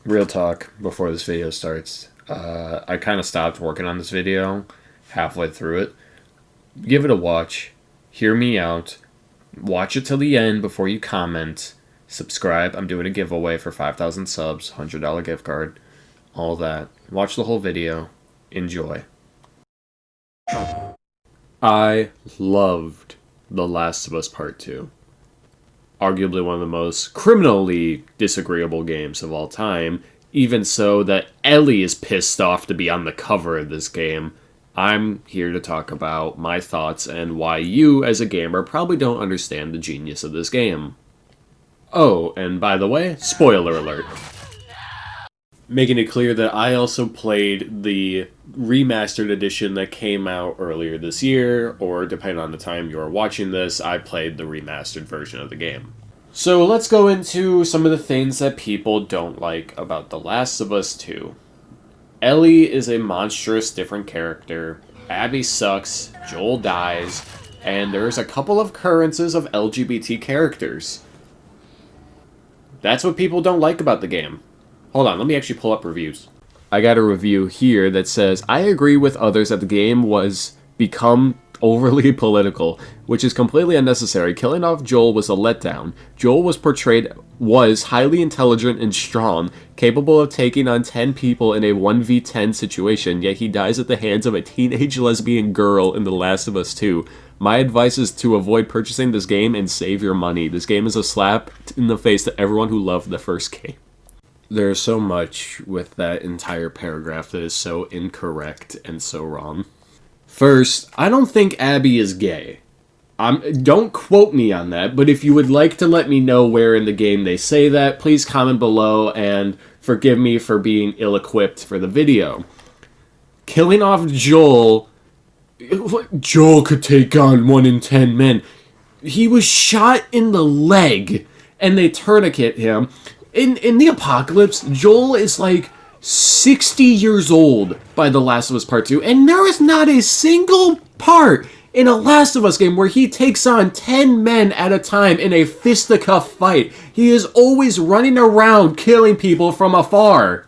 Real talk before this video starts. I kind of stopped working on this video halfway through it. Give it a watch. Hear me out. Watch it till the end before you comment. Subscribe. I'm doing a giveaway for 5,000 subs, $100 gift card, all that. Watch the whole video. Enjoy. I loved The Last of Us Part 2. Arguably one of the most criminally disagreeable games of all time. Even so that Ellie is pissed off to be on the cover of this game. I'm here to talk about my thoughts and why you, as a gamer, probably don't understand the genius of this game. Oh, and by the way, spoiler alert. Making it clear that I also played the remastered edition that came out earlier this year, or depending on the time you're watching this, I played the remastered version of the game. So let's go into some of the things that people don't like about The Last of Us 2. Ellie is a monstrous different character, Abby sucks, Joel dies, and there's a couple of occurrences of LGBT characters. That's what people don't like about the game. Hold on, let me actually pull up reviews. I got a review here that says, I agree with others that the game was become overly political, which is completely unnecessary. Killing off Joel was a letdown. Joel was highly intelligent and strong, capable of taking on 10 people in a 1v10 situation, yet he dies at the hands of a teenage lesbian girl in The Last of Us 2. My advice is to avoid purchasing this game and save your money. This game is a slap in the face to everyone who loved the first game. There's so much with that entire paragraph that is so incorrect and so wrong. First, I don't think Abby is gay. Don't quote me on that, but if you would like to let me know where in the game they say that, please comment below and forgive me for being ill-equipped for the video. Killing off Joel could take on 1 in 10 men. He was shot in the leg, and they tourniquet him. In the apocalypse, Joel is like 60 years old by The Last of Us Part 2, and there is not a single part in a Last of Us game where he takes on 10 men at a time in a fisticuff fight. He is always running around killing people from afar.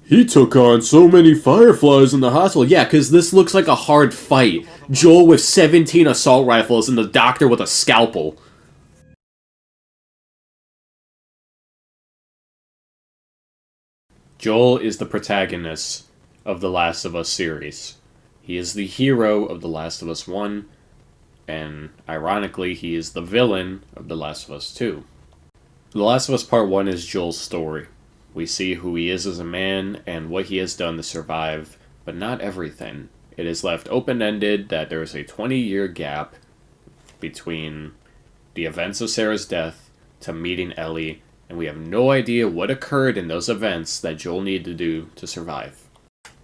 He took on so many fireflies in the hospital. Yeah, because this looks like a hard fight. Joel with 17 assault rifles and the doctor with a scalpel. Joel is the protagonist of the Last of Us series. He is the hero of The Last of Us 1, and ironically, he is the villain of The Last of Us 2. The Last of Us Part 1 is Joel's story. We see who he is as a man and what he has done to survive, but not everything. It is left open-ended that there is a 20-year gap between the events of Sarah's death to meeting Ellie, and we have no idea what occurred in those events that Joel needed to do to survive.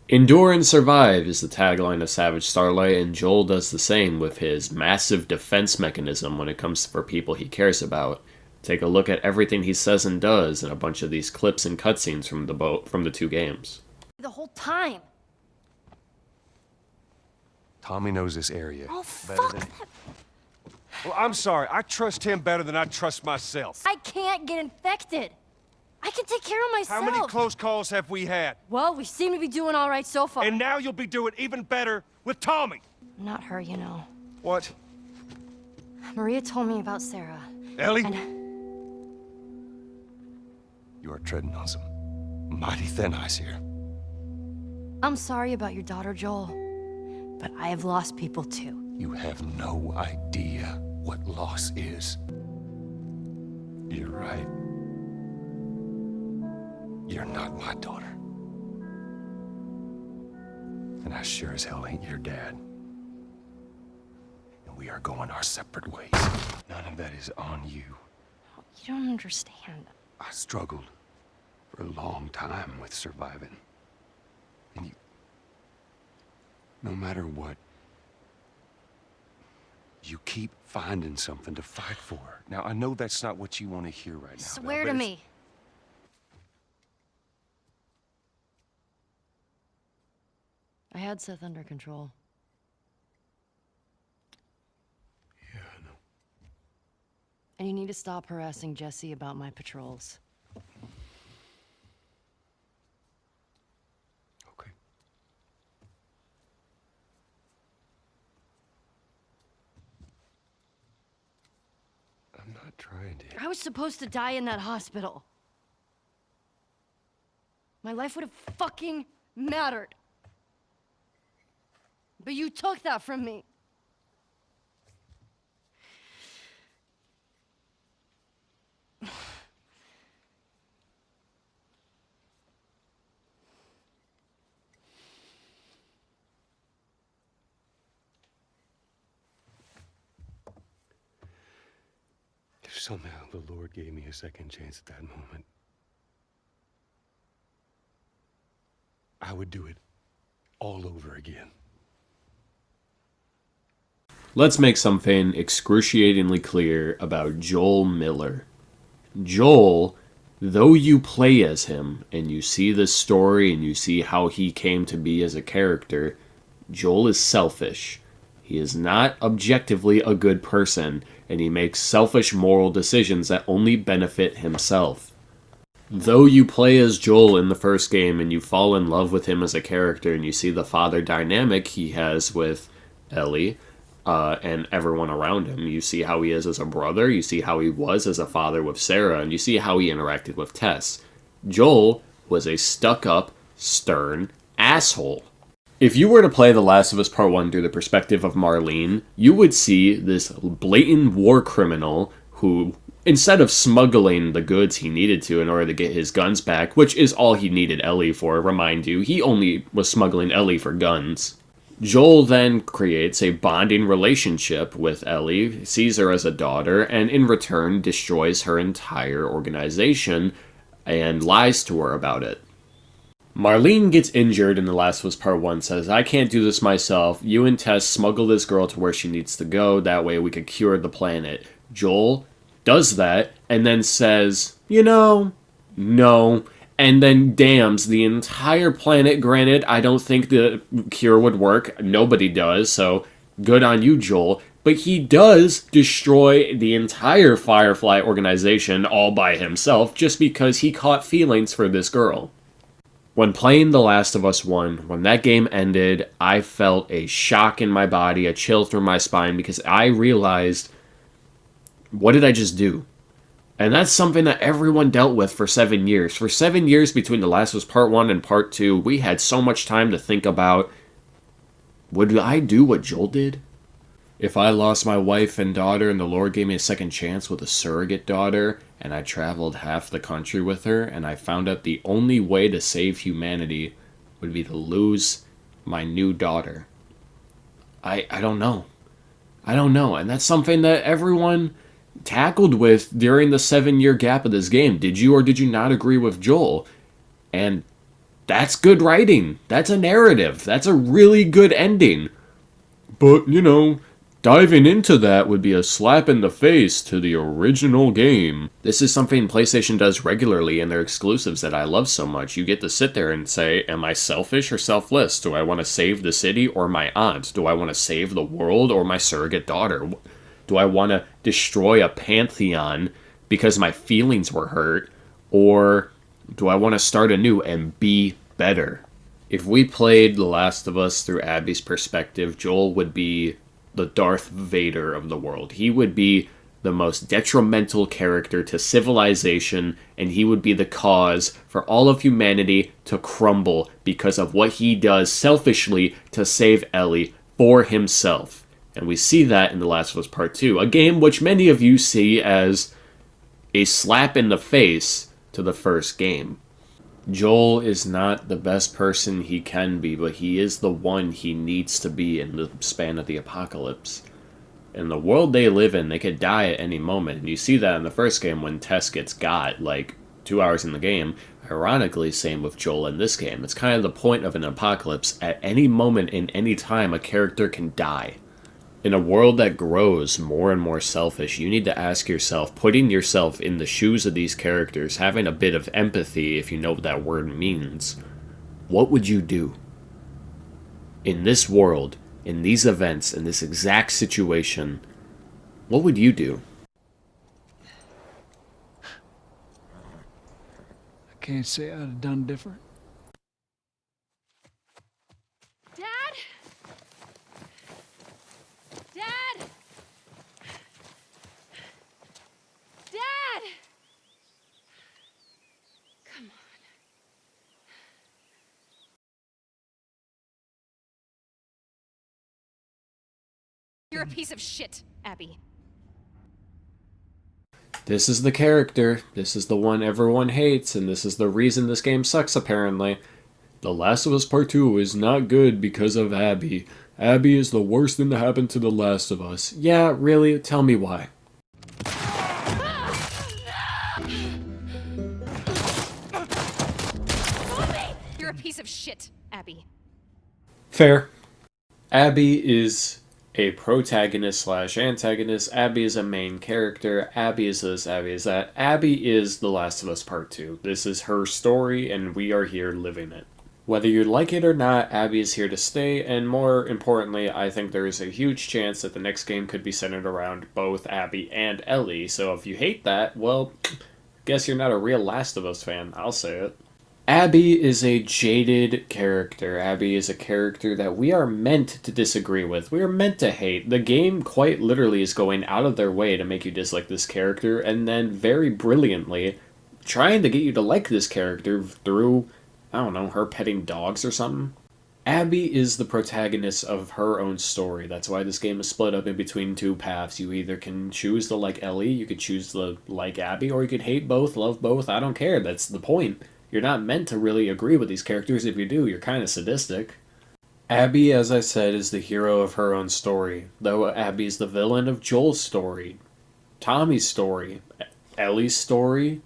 Endure and survive is the tagline of Savage Starlight, and Joel does the same with his massive defense mechanism when it comes for people he cares about. Take a look at everything he says and does in a bunch of these clips and cutscenes from the two games. The whole time. Tommy knows this area. Oh, fuck that. Well, I'm sorry. I trust him better than I trust myself. I can't get infected. I can take care of myself. How many close calls have we had? Well, we seem to be doing all right so far. And now you'll be doing even better with Tommy. Not her, you know. What? Maria told me about Sarah. Ellie? And You are treading on some mighty thin ice here. I'm sorry about your daughter, Joel. But I have lost people too. You have no idea what loss is. You're right. You're not my daughter. And I sure as hell ain't your dad. And we are going our separate ways. None of that is on you. You don't understand. I struggled for a long time with surviving. And you... No matter what, you keep finding something to fight for. Now, I know that's not what you want to hear right now. Swear to me. I had Seth under control. Yeah, I know. And you need to stop harassing Jesse about my patrols. not trying to. I was supposed to die in that hospital. My life would have fucking mattered. But you took that from me. If somehow the Lord gave me a second chance at that moment, I would do it all over again. Let's make something excruciatingly clear about Joel Miller. Joel, though you play as him, and you see this story, and you see how he came to be as a character, Joel is selfish. He is not objectively a good person, and he makes selfish moral decisions that only benefit himself. Though you play as Joel in the first game, and you fall in love with him as a character, and you see the father dynamic he has with Ellie, and everyone around him. You see how he is as a brother, you see how he was as a father with Sarah, and you see how he interacted with Tess. Joel was a stuck-up, stern asshole. If you were to play The Last of Us Part 1 through the perspective of Marlene, you would see this blatant war criminal who, instead of smuggling the goods he needed to in order to get his guns back, which is all he needed Ellie for, remind you, he only was smuggling Ellie for guns. Joel then creates a bonding relationship with Ellie, sees her as a daughter, and in return destroys her entire organization and lies to her about it. Marlene gets injured in The Last of Us Part 1, says, I can't do this myself. You and Tess smuggle this girl to where she needs to go. That way we could cure the planet. Joel does that and then says, no. And then damns the entire planet. Granted, I don't think the cure would work. Nobody does, so good on you, Joel. But he does destroy the entire Firefly organization all by himself just because he caught feelings for this girl. When playing The Last of Us 1, when that game ended, I felt a shock in my body, a chill through my spine, because I realized, what did I just do? And that's something that everyone dealt with for 7 years. For 7 years between The Last of Us Part 1 and Part 2, we had so much time to think about, would I do what Joel did? If I lost my wife and daughter and the Lord gave me a second chance with a surrogate daughter, and I traveled half the country with her, and I found out the only way to save humanity would be to lose my new daughter. I don't know. And that's something that everyone tackled with during the 7-year gap of this game. Did you or did you not agree with Joel? And that's good writing. That's a narrative. That's a really good ending. But, diving into that would be a slap in the face to the original game. This is something PlayStation does regularly in their exclusives that I love so much. You get to sit there and say, am I selfish or selfless? Do I want to save the city or my aunt? Do I want to save the world or my surrogate daughter? Do I want to destroy a pantheon because my feelings were hurt? Or do I want to start anew and be better? If we played The Last of Us through Abby's perspective, Joel would be the Darth Vader of the world. He would be the most detrimental character to civilization, and he would be the cause for all of humanity to crumble because of what he does selfishly to save Ellie for himself. And we see that in The Last of Us Part 2, a game which many of you see as a slap in the face to the first game. Joel is not the best person he can be, but he is the one he needs to be in the span of the apocalypse. In the world they live in, they could die at any moment, and you see that in the first game when Tess gets got, 2 hours in the game. Ironically, same with Joel in this game. It's kind of the point of an apocalypse. At any moment in any time, a character can die. In a world that grows more and more selfish, you need to ask yourself, putting yourself in the shoes of these characters, having a bit of empathy, if you know what that word means, what would you do? In this world, in these events, in this exact situation, what would you do? I can't say I'd have done different. something. You're a piece of shit, Abby. This is the character, this is the one everyone hates, and this is the reason this game sucks apparently. The Last of Us Part 2 is not good because of Abby. Abby is the worst thing to happen to The Last of Us. Yeah, really? Tell me why. You're a piece of shit, Abby. Fair. Abby is a protagonist slash antagonist. Abby is a main character. Abby is this, Abby is that. Abby is The Last of Us Part 2. This is her story, and we are here living it. Whether you like it or not, Abby is here to stay, and more importantly, I think there is a huge chance that the next game could be centered around both Abby and Ellie, so if you hate that, well, guess you're not a real Last of Us fan, I'll say it. Abby is a jaded character. Abby is a character that we are meant to disagree with. We are meant to hate. The game quite literally is going out of their way to make you dislike this character, and then very brilliantly trying to get you to like this character through, I don't know, her petting dogs or something. Abby is the protagonist of her own story. That's why this game is split up in between two paths. You either can choose to like Ellie, you could choose to like Abby, or you could hate both, love both. I don't care. That's the point. You're not meant to really agree with these characters. If you do, you're kind of sadistic. Abby, as I said, is the hero of her own story, though Abby's the villain of Joel's story, Tommy's story, Ellie's story,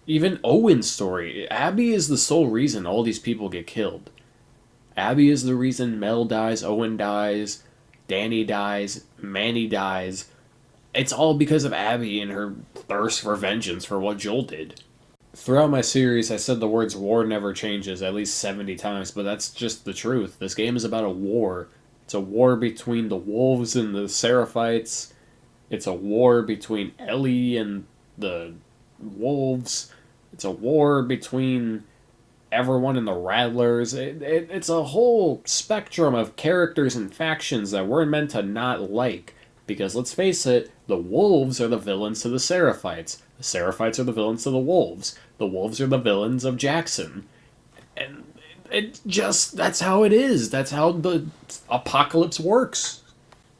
even Owen's story. Abby is the sole reason all these people get killed. Abby is the reason Mel dies, Owen dies, Danny dies, Manny dies. It's all because of Abby and her thirst for vengeance for what Joel did. Throughout my series, I said the words war never changes at least 70 times, but that's just the truth. This game is about a war. It's a war between the wolves and the Seraphites. It's a war between Ellie and the wolves. It's a war between everyone in the Rattlers. It's a whole spectrum of characters and factions that we're meant to not like. Because let's face it, the wolves are the villains to the Seraphites. The Seraphites are the villains to the wolves. The wolves are the villains of Jackson. And that's how it is. That's how the apocalypse works.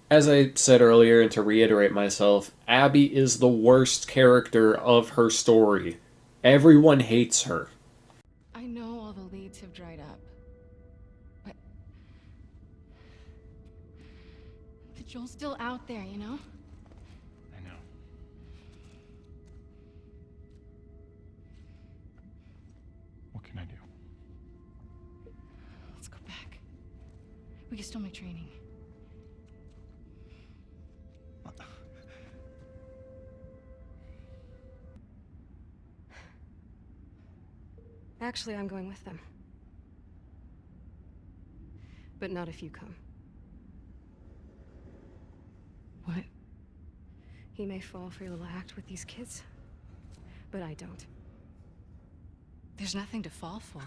As I said earlier, and to reiterate myself, Abby is the worst character of her story. Everyone hates her. I know all the leads have dried up, but Joel's still out there, you know? I know. What can I do? Let's go back. We can still make training. Actually, I'm going with them. But not if you come. What? He may fall for your little act with these kids, but I don't. There's nothing to fall for.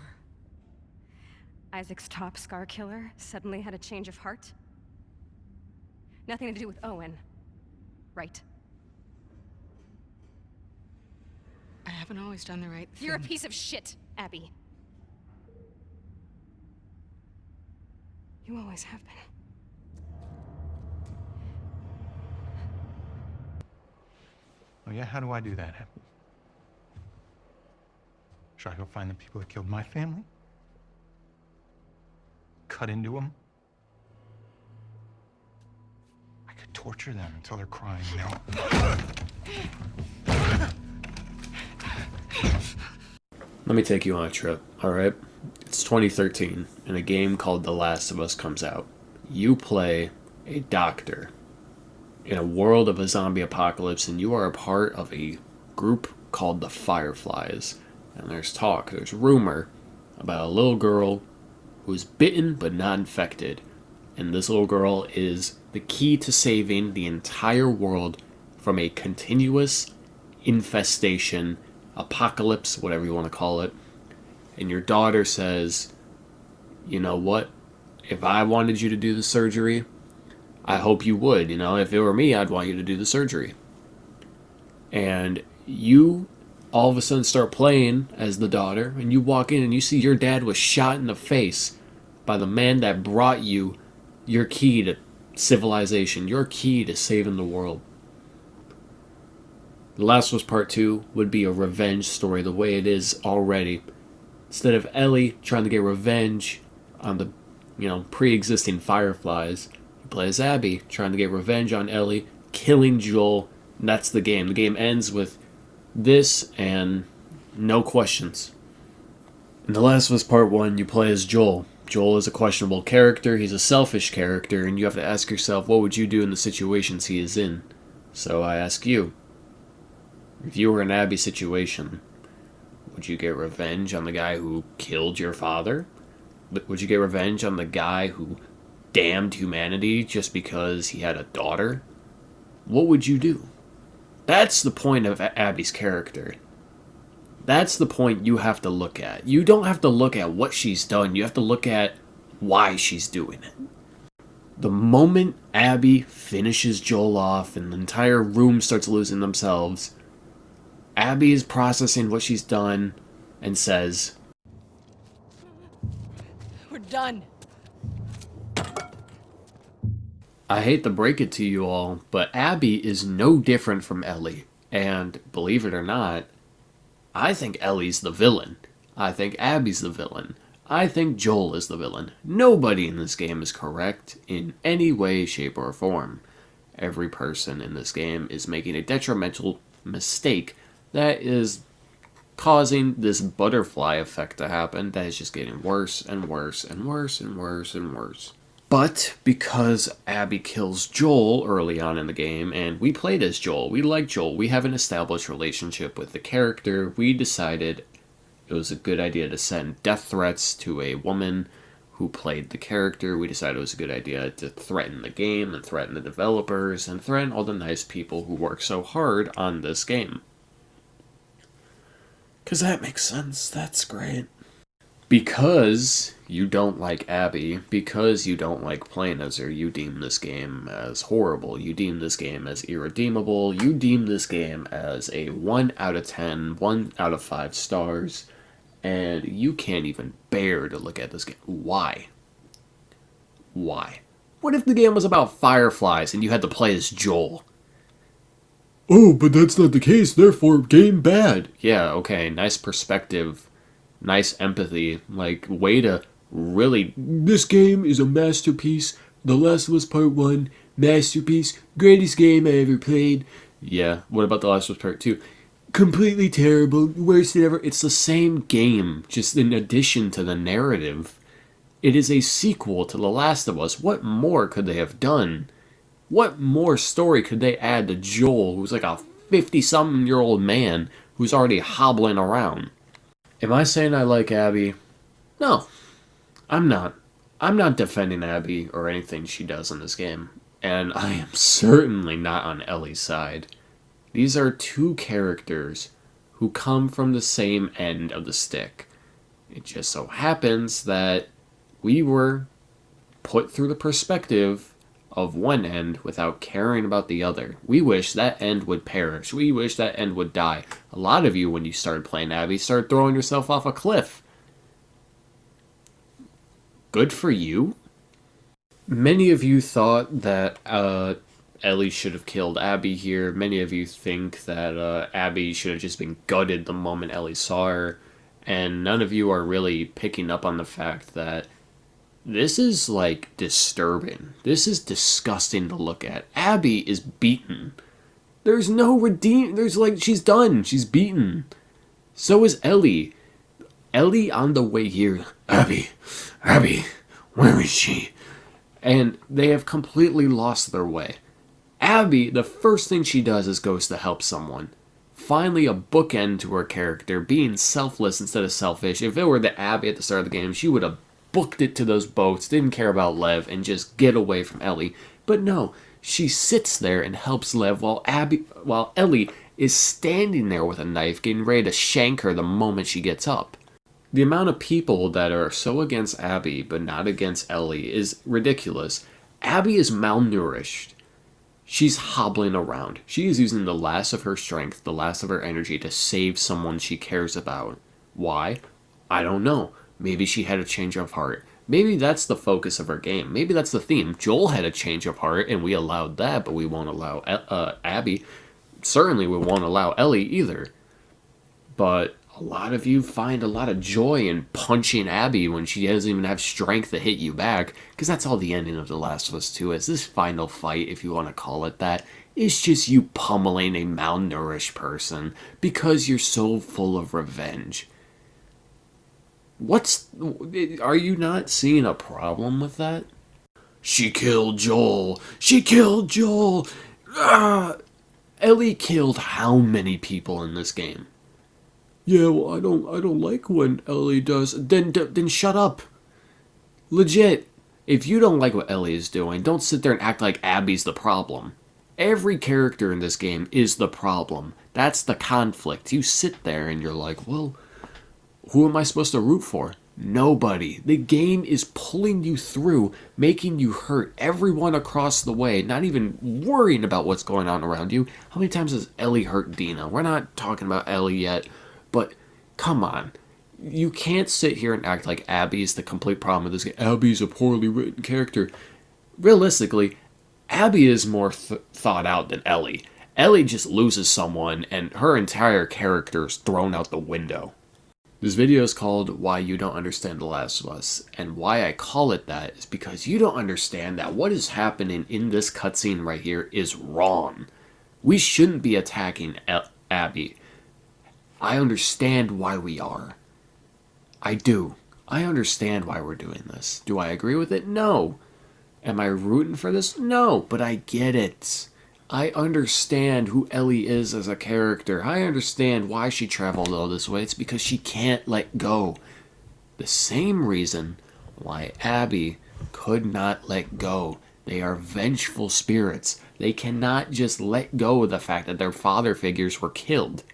Isaac's top scar killer suddenly had a change of heart? Nothing to do with Owen, right? I haven't always done the right thing. You're a piece of shit, Abby. You always have been. Oh yeah, how do I do that? Should I go find the people that killed my family? Cut into them? I could torture them until they're crying, you know? Let me take you on a trip, alright? It's 2013, and a game called The Last of Us comes out. You play a doctor in a world of a zombie apocalypse, and you are a part of a group called the Fireflies. And there's talk, there's rumor about a little girl who's bitten but not infected. And this little girl is the key to saving the entire world from a continuous infestation, apocalypse, whatever you want to call it. And your daughter says, you know what? If I wanted you to do the surgery, I hope you would. You know, if it were me, I'd want you to do the surgery. And you all of a sudden start playing as the daughter, and you walk in and you see your dad was shot in the face by the man that brought you your key to civilization, your key to saving the world. The Last of Us Part 2 would be a revenge story the way it is already. Instead of Ellie trying to get revenge on the, pre-existing Fireflies, you play as Abby trying to get revenge on Ellie, killing Joel, and that's the game. The game ends with this and no questions. In The Last of Us Part 1, you play as Joel. Joel is a questionable character, he's a selfish character, and you have to ask yourself, what would you do in the situations he is in? So I ask you, if you were in Abby's situation, would you get revenge on the guy who killed your father? Would you get revenge on the guy who damned humanity just because he had a daughter? What would you do? That's the point of Abby's character. That's the point you have to look at. You don't have to look at what she's done. You have to look at why she's doing it. The moment Abby finishes Joel off and the entire room starts losing themselves, Abby is processing what she's done and says, We're done. I hate to break it to you all, but Abby is no different from Ellie. And believe it or not, I think Ellie's the villain. I think Abby's the villain. I think Joel is the villain. Nobody in this game is correct in any way, shape, or form. Every person in this game is making a detrimental mistake that is causing this butterfly effect to happen that is just getting worse and worse and worse and worse and worse. But because Abby kills Joel early on in the game, and we played as Joel, we like Joel, we have an established relationship with the character, we decided it was a good idea to send death threats to a woman who played the character. We decided it was a good idea to threaten the game and threaten the developers and threaten all the nice people who work so hard on this game. Because that makes sense, that's great. Because you don't like Abby, because you don't like playing as her, you deem this game as horrible, you deem this game as irredeemable, you deem this game as a 1 out of 10, 1 out of 5 stars, and you can't even bear to look at this game. Why? Why? What if the game was about fireflies and you had to play as Joel? Oh, but that's not the case, therefore game bad. Yeah, okay, nice perspective. Nice empathy, like, way to really... This game is a masterpiece. The Last of Us Part 1, masterpiece. Greatest game I ever played. Yeah, what about The Last of Us Part 2? Completely terrible, worst ever. It's the same game, just in addition to the narrative. It is a sequel to The Last of Us. What more could they have done? What more story could they add to Joel, who's like a 50-something-year-old man who's already hobbling around? Am I saying I like Abby? No, I'm not. I'm not defending Abby or anything she does in this game. And I am certainly not on Ellie's side. These are two characters who come from the same end of the stick. It just so happens that we were put through the perspective of one end without caring about the other. We wish that end would perish. We wish that end would die. A lot of you, when you started playing Abby, started throwing yourself off a cliff. Good for you. Many of you thought that Ellie should have killed Abby here. Many of you think that Abby should have just been gutted the moment Ellie saw her. And none of you are really picking up on the fact that this is, like, disturbing. This is disgusting to look at. Abby is beaten. There's no she's done. She's beaten. So is Ellie. Ellie on the way here. Abby, where is she? And they have completely lost their way. Abby, the first thing she does is goes to help someone. Finally, a bookend to her character, being selfless instead of selfish. If it were the Abby at the start of the game, she would have booked it to those boats, didn't care about Lev, and just get away from Ellie. But no, she sits there and helps Lev while Ellie is standing there with a knife, getting ready to shank her the moment she gets up. The amount of people that are so against Abby but not against Ellie is ridiculous. Abby is malnourished. She's hobbling around. She is using the last of her strength, the last of her energy to save someone she cares about. Why? I don't know. Maybe she had a change of heart. Maybe that's the focus of our game. Maybe that's the theme. Joel had a change of heart, and we allowed that, but we won't allow Abby. Certainly we won't allow Ellie either. But a lot of you find a lot of joy in punching Abby when she doesn't even have strength to hit you back, because that's all the ending of The Last of Us 2 is. This final fight, if you want to call it that, is just you pummeling a malnourished person because you're so full of revenge. Are you not seeing a problem with that? She killed Joel. She killed Joel. Ah! Ellie killed how many people in this game? Yeah, well, I don't like when Ellie does. Then shut up. Legit. If you don't like what Ellie is doing, don't sit there and act like Abby's the problem. Every character in this game is the problem. That's the conflict. You sit there and you're like, well, who am I supposed to root for? Nobody. The game is pulling you through, making you hurt everyone across the way, not even worrying about what's going on around you. How many times has Ellie hurt Dina? We're not talking about Ellie yet, but come on. You can't sit here and act like Abby's the complete problem of this game. Abby's a poorly written character. Realistically, Abby is more thought out than Ellie. Ellie just loses someone, and her entire character is thrown out the window. This video is called Why You Don't Understand The Last of Us, and why I call it that is because you don't understand that what is happening in this cutscene right here is wrong. We shouldn't be attacking Abby. I understand why we are. I do. I understand why we're doing this. Do I agree with it? No. Am I rooting for this? No, but I get it. I understand who Ellie is as a character. I understand why she traveled all this way. It's because she can't let go. The same reason why Abby could not let go. They are vengeful spirits. They cannot just let go of the fact that their father figures were killed.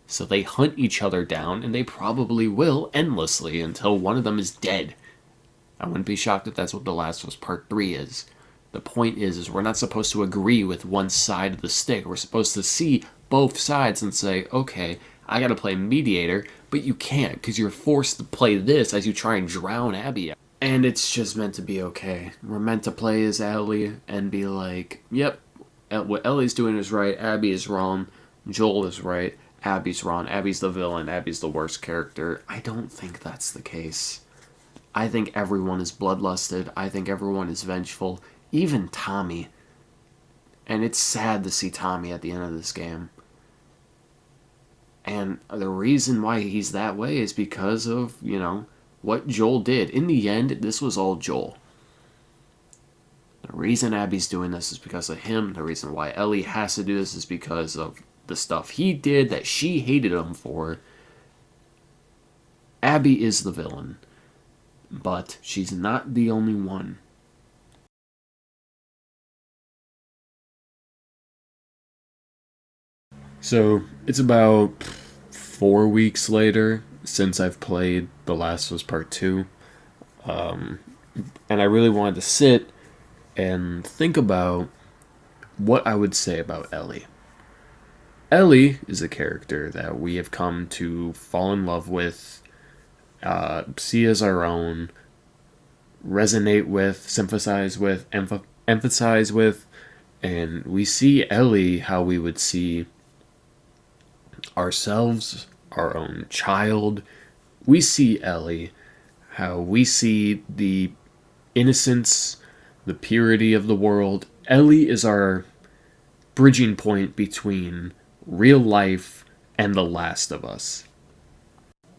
So they hunt each other down, and they probably will endlessly until one of them is dead. I wouldn't be shocked if that's what The Last of Us Part 3 is. The point is we're not supposed to agree with one side of the stick. We're supposed to see both sides and say, okay, I gotta play mediator, but you can't, because you're forced to play this as you try and drown Abby out. And it's just meant to be okay. We're meant to play as Ellie and be like, yep, what Ellie's doing is right, Abby is wrong, Joel is right, Abby's wrong, Abby's the villain, Abby's the worst character. I don't think that's the case. I think everyone is bloodlusted. I think everyone is vengeful. Even Tommy. And it's sad to see Tommy at the end of this game. And the reason why he's that way is because of, what Joel did. In the end, this was all Joel. The reason Abby's doing this is because of him. The reason why Ellie has to do this is because of the stuff he did that she hated him for. Abby is the villain. But she's not the only one. So, it's about 4 weeks later since I've played The Last of Us Part 2. And I really wanted to sit and think about what I would say about Ellie. Ellie is a character that we have come to fall in love with, see as our own, resonate with, sympathize with, emphasize with, and we see Ellie how we would see ourselves, our own child. We see Ellie how we see the innocence, the purity of the world. Ellie is our bridging point between real life and The Last of Us.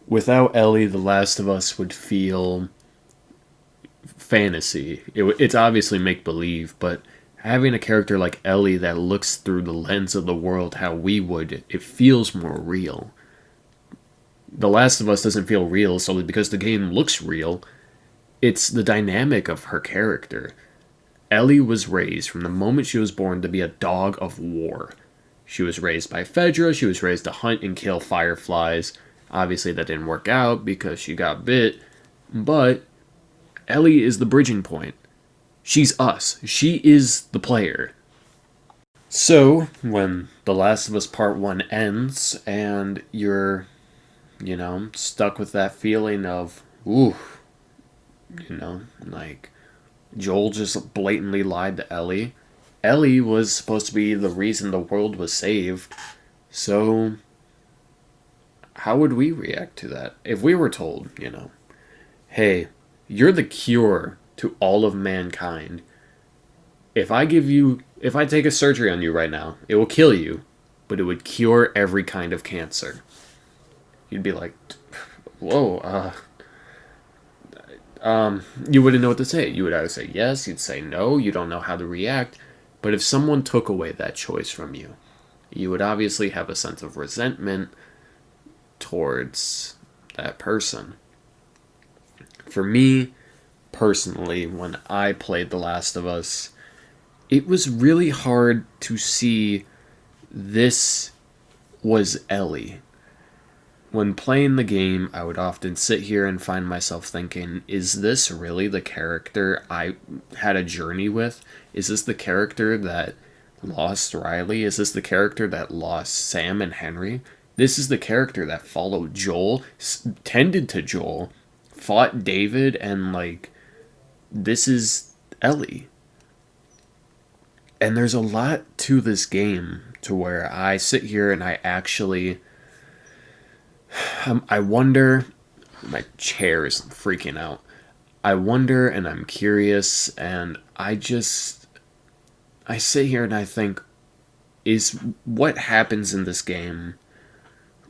Without Ellie, The Last of Us would feel fantasy. It's obviously make-believe, but having a character like Ellie that looks through the lens of the world how we would, it feels more real. The Last of Us doesn't feel real solely because the game looks real. It's the dynamic of her character. Ellie was raised from the moment she was born to be a dog of war. She was raised by Fedra, she was raised to hunt and kill fireflies. Obviously that didn't work out because she got bit, but Ellie is the bridging point. She's us. She is the player. So, when The Last of Us Part 1 ends, and you're, stuck with that feeling of, ooh, You know, like, Joel just blatantly lied to Ellie. Ellie was supposed to be the reason the world was saved. So, how would we react to that? If we were told, you know, hey, you're the cure to all of mankind. If I take a surgery on you right now, it will kill you, but it would cure every kind of cancer. You'd be like, whoa, you wouldn't know what to say. You would either say yes, you'd say no, you don't know how to react. But if someone took away that choice from you, you would obviously have a sense of resentment towards that person. For me, personally, when I played The Last of Us, it was really hard to see this was Ellie. When playing the game, I would often sit here and find myself thinking, is this really the character I had a journey with? Is this the character that lost Riley? Is this the character that lost Sam and Henry? This is the character that followed Joel, tended to Joel, fought David, and, like, this is Ellie. And there's a lot to this game to where I sit here and I actually... I wonder... My chair is freaking out. I wonder and I'm curious and I sit here and I think, is what happens in this game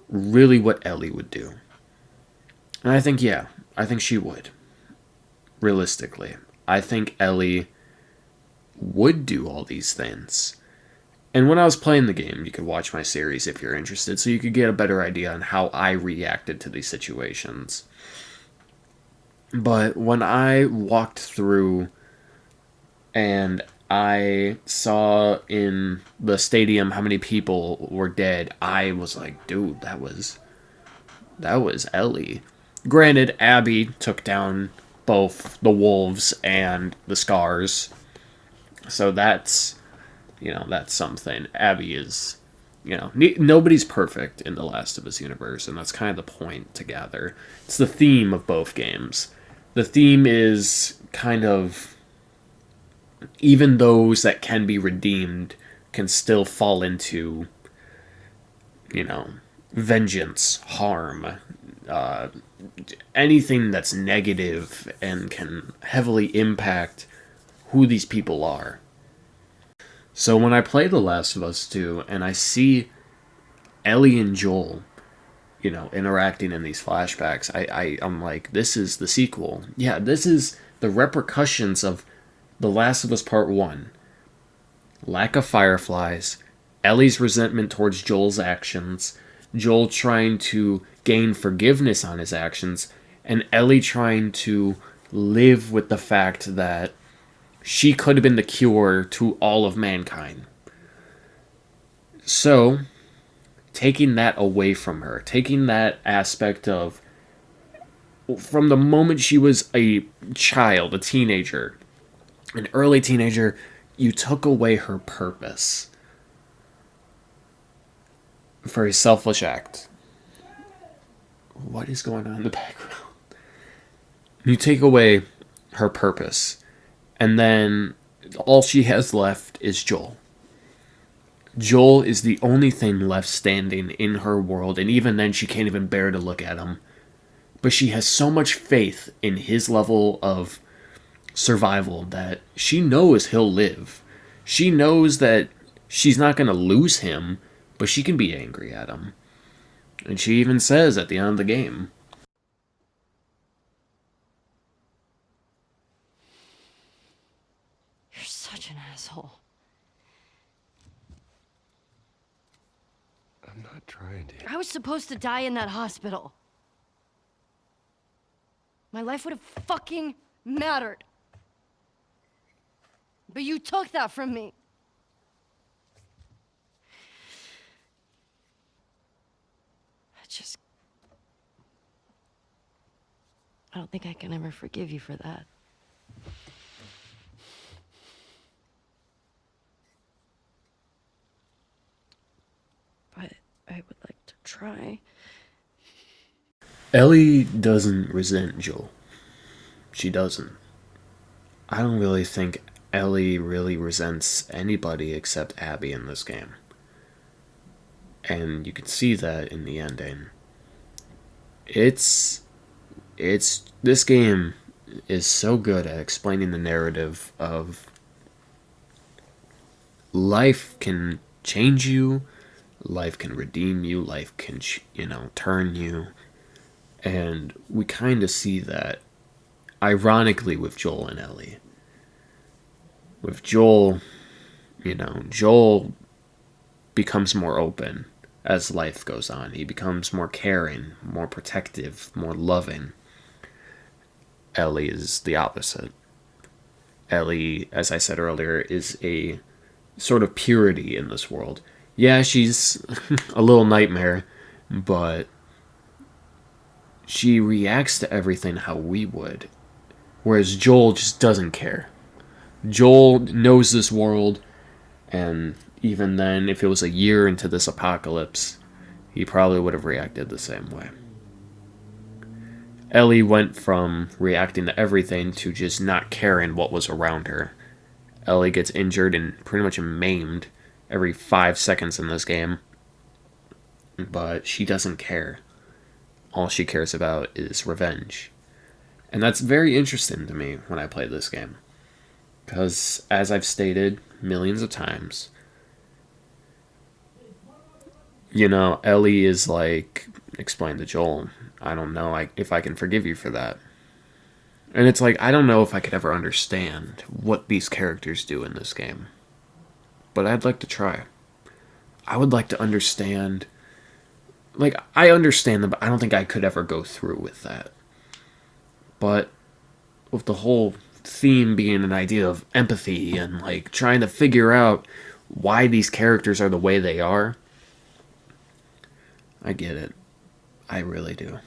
really what Ellie would do? And I think, yeah, I think she would. Realistically. I think Ellie would do all these things. And when I was playing the game, you could watch my series if you're interested, so you could get a better idea on how I reacted to these situations. But when I walked through and I saw in the stadium how many people were dead, I was like, dude, that was Ellie. Granted, Abby took down both the wolves and the scars. So that's something. Abby is, nobody's perfect in the Last of Us universe, and that's kind of the point to gather. It's the theme of both games. The theme is kind of, even those that can be redeemed can still fall into, vengeance, harm, anything that's negative and can heavily impact who these people are. So when I play The Last of Us 2 and I see Ellie and Joel, interacting in these flashbacks, I'm like, this is the sequel. Yeah, this is the repercussions of The Last of Us Part 1. Lack of fireflies, Ellie's resentment towards Joel's actions, Joel trying to gain forgiveness on his actions, and Ellie trying to live with the fact that she could have been the cure to all of mankind. So, taking that away from her, taking that aspect of, from the moment she was a child, a teenager, an early teenager, you took away her purpose for a selfish act. What is going on in the background? You take away her purpose, and then all she has left is Joel. Joel is the only thing left standing in her world, and even then she can't even bear to look at him. But she has so much faith in his level of survival that she knows he'll live. She knows that she's not going to lose him, but she can be angry at him. And she even says at the end of the game, You're such an asshole. I'm not trying to. I was supposed to die in that hospital. My life would have fucking mattered. But you took that from me. I don't think I can ever forgive you for that. But I would like to try. Ellie doesn't resent Joel. she doesn't. I don't really think Ellie really resents anybody except Abby in this game. And you can see that in the ending. This game is so good at explaining the narrative of life can change you, life can redeem you, life can, turn you. And we kind of see that, ironically, with Joel and Ellie. With Joel, Joel becomes more open as life goes on. He becomes more caring, more protective, more loving. Ellie is the opposite. Ellie, as I said earlier, is a sort of purity in this world. Yeah, she's a little nightmare, but she reacts to everything how we would. Whereas Joel just doesn't care. Joel knows this world, and even then, if it was a year into this apocalypse, he probably would have reacted the same way. Ellie went from reacting to everything to just not caring what was around her. Ellie gets injured and pretty much maimed every 5 seconds in this game, but she doesn't care. All she cares about is revenge. And that's very interesting to me when I play this game. Because, as I've stated millions of times, Ellie is like, explain to Joel, I don't know if I can forgive you for that. And it's like, I don't know if I could ever understand what these characters do in this game. But I'd like to try. I would like to understand. Like, I understand them, but I don't think I could ever go through with that. But with the whole theme being an idea of empathy and, like, trying to figure out why these characters are the way they are, I get it. I really do.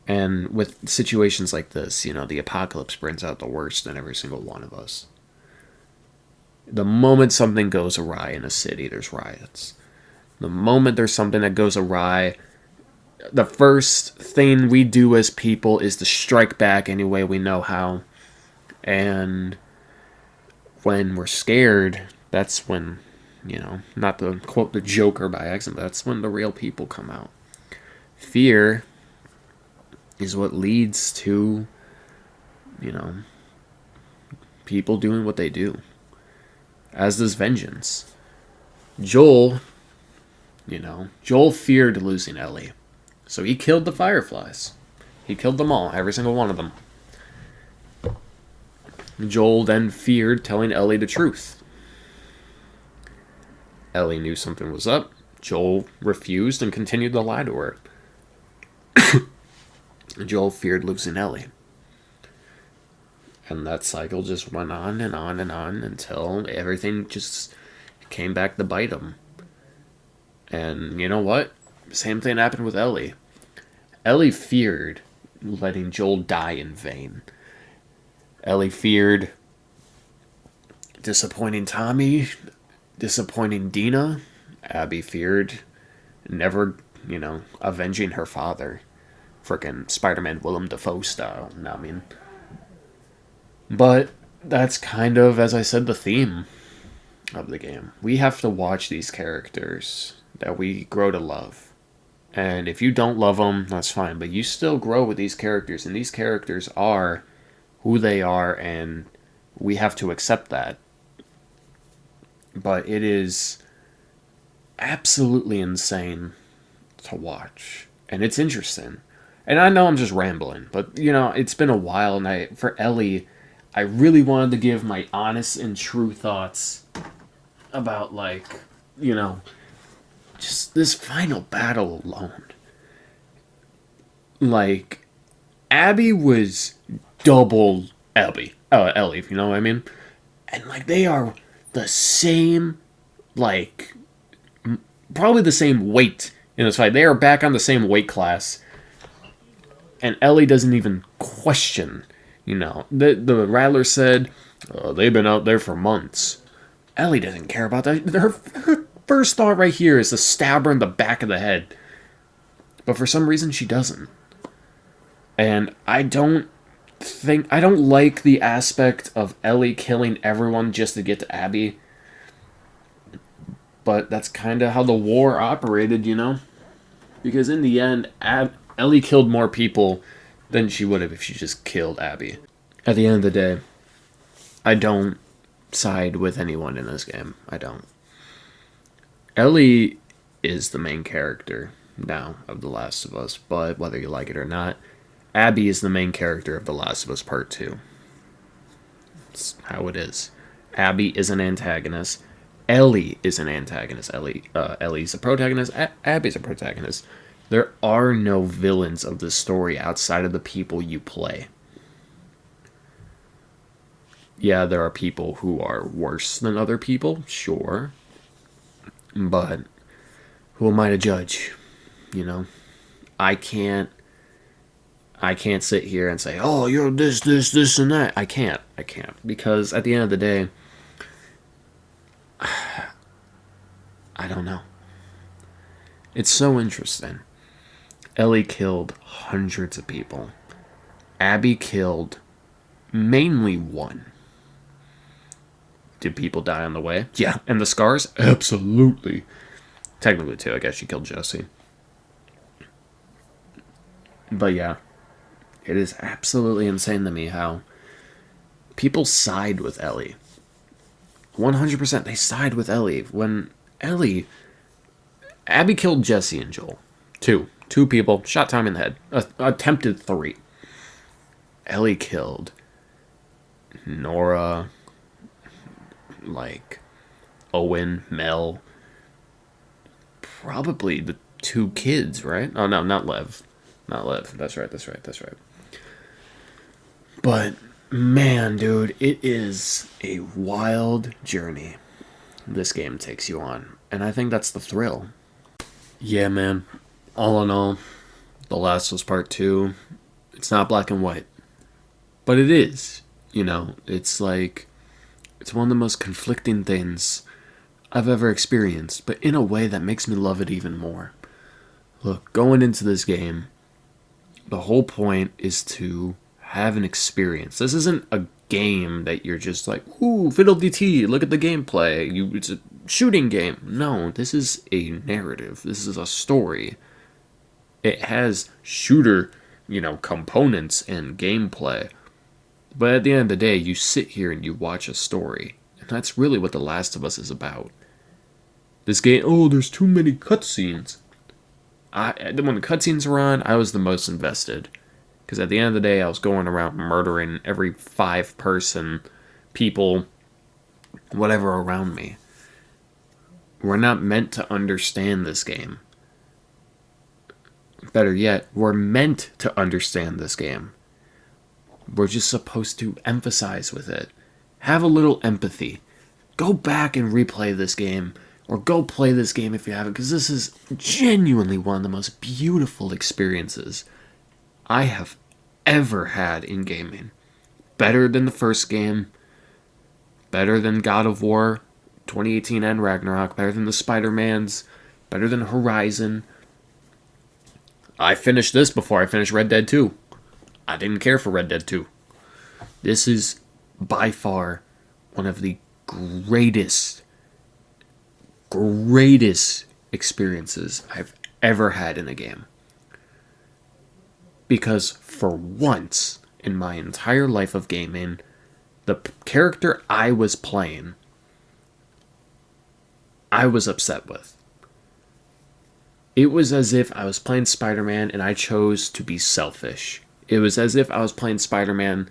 And with situations like this, the apocalypse brings out the worst in every single one of us. The moment something goes awry in a city, there's riots. The moment there's something that goes awry, the first thing we do as people is to strike back any way we know how. And when we're scared, that's when, not to quote the Joker by accident, but that's when the real people come out. Fear is what leads to, people doing what they do. As does vengeance. Joel feared losing Ellie. So he killed the Fireflies. He killed them all, every single one of them. Joel then feared telling Ellie the truth. Ellie knew something was up. Joel refused and continued to lie to her. Joel feared losing Ellie. And that cycle just went on and on and on until everything just came back to bite him. And you know what? Same thing happened with Ellie. Ellie feared letting Joel die in vain. Ellie feared disappointing Tommy, disappointing Dina. Abby feared never, avenging her father. Frickin' Spider-Man Willem Dafoe style, But that's kind of, as I said, the theme of the game. We have to watch these characters that we grow to love. And if you don't love them, that's fine. But you still grow with these characters. And these characters are who they are. And we have to accept that. But it is absolutely insane to watch. And it's interesting. And I know I'm just rambling. But, it's been a while. And for Ellie, I really wanted to give my honest and true thoughts about, just this final battle alone. Abby was double Ellie, if you know what I mean? And, they are the same, probably the same weight in this fight. They are back on the same weight class. And Ellie doesn't even question, The Rattler said, they've been out there for months. Ellie doesn't care about that. Her first thought right here is to stab her in the back of the head. But for some reason, she doesn't. And I don't like the aspect of Ellie killing everyone just to get to Abby. But that's kind of how the war operated, you know? Because in the end, Ellie killed more people than she would have if she just killed Abby. At the end of the day, I don't side with anyone in this game. I don't. Ellie is the main character now of The Last of Us, but whether you like it or not, Abby is the main character of The Last of Us Part 2. That's how it is. Abby is an antagonist. Ellie is an antagonist. Ellie's a protagonist. Abby's a protagonist. There are no villains of the story outside of the people you play. Yeah, there are people who are worse than other people, sure. But who am I to judge? You know? I can't sit here and say, oh, you're this, and that. I can't. Because at the end of the day, I don't know. It's so interesting. Ellie killed hundreds of people. Abby killed mainly one. Did people die on the way? Yeah. And the scars? Absolutely. Technically two. I guess she killed Jesse. But yeah. It is absolutely insane to me how people side with Ellie. 100% they side with Ellie. When Abby killed Jesse and Joel. Two people. Shot Tom in the head. Attempted 3. Ellie killed Nora, Owen, Mel. Probably the 2 kids, right? Oh, no, not Lev. Not Lev. That's right. But, man, dude, it is a wild journey this game takes you on. And I think that's the thrill. Yeah, man. All in all, The Last of Us Part 2, it's not black and white. But it is. You know, it's one of the most conflicting things I've ever experienced, but in a way that makes me love it even more. Look, going into this game, the whole point is to have an experience. This isn't a game that you're just like, ooh, fiddle-dee-tee, look at the gameplay. It's a shooting game. No, this is a narrative. This is a story. It has shooter, components and gameplay. But at the end of the day, you sit here and you watch a story. And that's really what The Last of Us is about. This game, there's too many cutscenes. When the cutscenes were on, I was the most invested. Because at the end of the day, I was going around murdering every 5 people, whatever around me. We're not meant to understand this game. Better yet, we're meant to understand this game. We're just supposed to emphasize with it. Have a little empathy. Go back and replay this game. Or go play this game if you haven't. Because this is genuinely one of the most beautiful experiences I have ever had in gaming. Better than the first game. Better than God of War 2018 and Ragnarok. Better than the Spider-Mans. Better than Horizon. I finished this before I finished Red Dead 2. I didn't care for Red Dead 2. This is by far one of the greatest experiences I've ever had in a game. Because for once in my entire life of gaming, the character I was playing, I was upset with. It was as if I was playing Spider-Man and I chose to be selfish. It was as if I was playing Spider-Man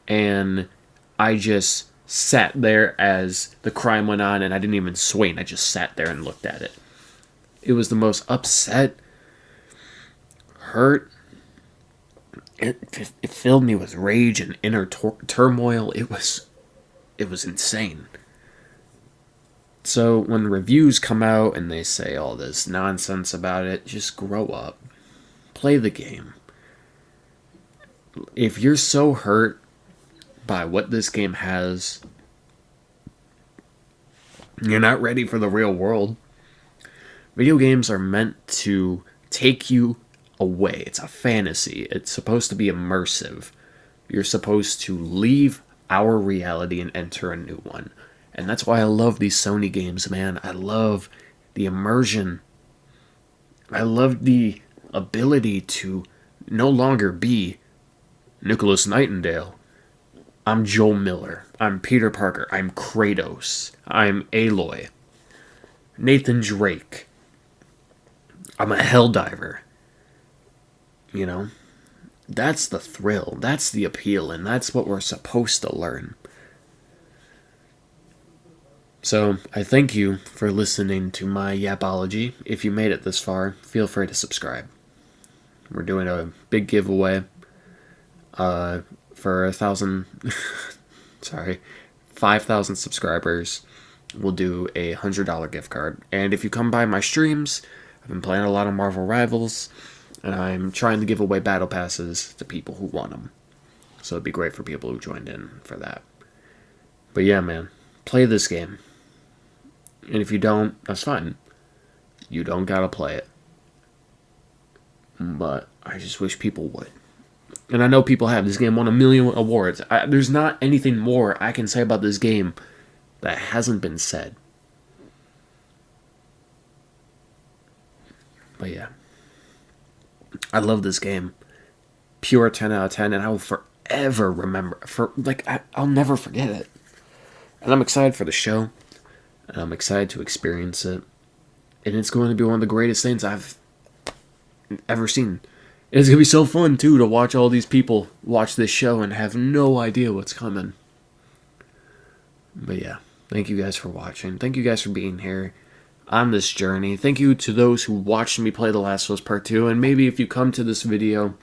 and I just sat there as the crime went on and I didn't even swing. I just sat there and looked at it. It was the most upset, hurt. It filled me with rage and inner turmoil. It was insane. So when reviews come out and they say all this nonsense about it, just grow up. Play the game. If you're so hurt by what this game has, you're not ready for the real world. Video games are meant to take you away. It's a fantasy. It's supposed to be immersive. You're supposed to leave our reality and enter a new one. And that's why I love these Sony games, man. I love the immersion. I love the ability to no longer be Nicholas Nightingale. I'm Joel Miller. I'm Peter Parker. I'm Kratos. I'm Aloy. Nathan Drake. I'm a Helldiver. You know? That's the thrill. That's the appeal. And that's what we're supposed to learn. So, I thank you for listening to my yapology. If you made it this far, feel free to subscribe. We're doing a big giveaway. For 5,000 subscribers, we'll do a $100 gift card. And if you come by my streams, I've been playing a lot of Marvel Rivals, and I'm trying to give away battle passes to people who want them. So it'd be great for people who joined in for that. But yeah, man, play this game. And if you don't, that's fine. You don't gotta play it. But I just wish people would. And I know people have. This game won 1 million awards. There's not anything more I can say about this game that hasn't been said. But yeah. I love this game. Pure 10 out of 10. And I will forever remember. I'll never forget it. And I'm excited for the show. And I'm excited to experience it. And it's going to be one of the greatest things I've ever seen. And it's going to be so fun, too, to watch all these people watch this show and have no idea what's coming. But yeah, thank you guys for watching. Thank you guys for being here on this journey. Thank you to those who watched me play The Last of Us Part 2. And maybe if you come to this video,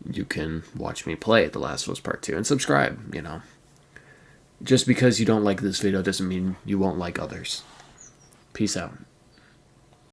you can watch me play The Last of Us Part 2 and subscribe, you know. Just because you don't like this video doesn't mean you won't like others. Peace out.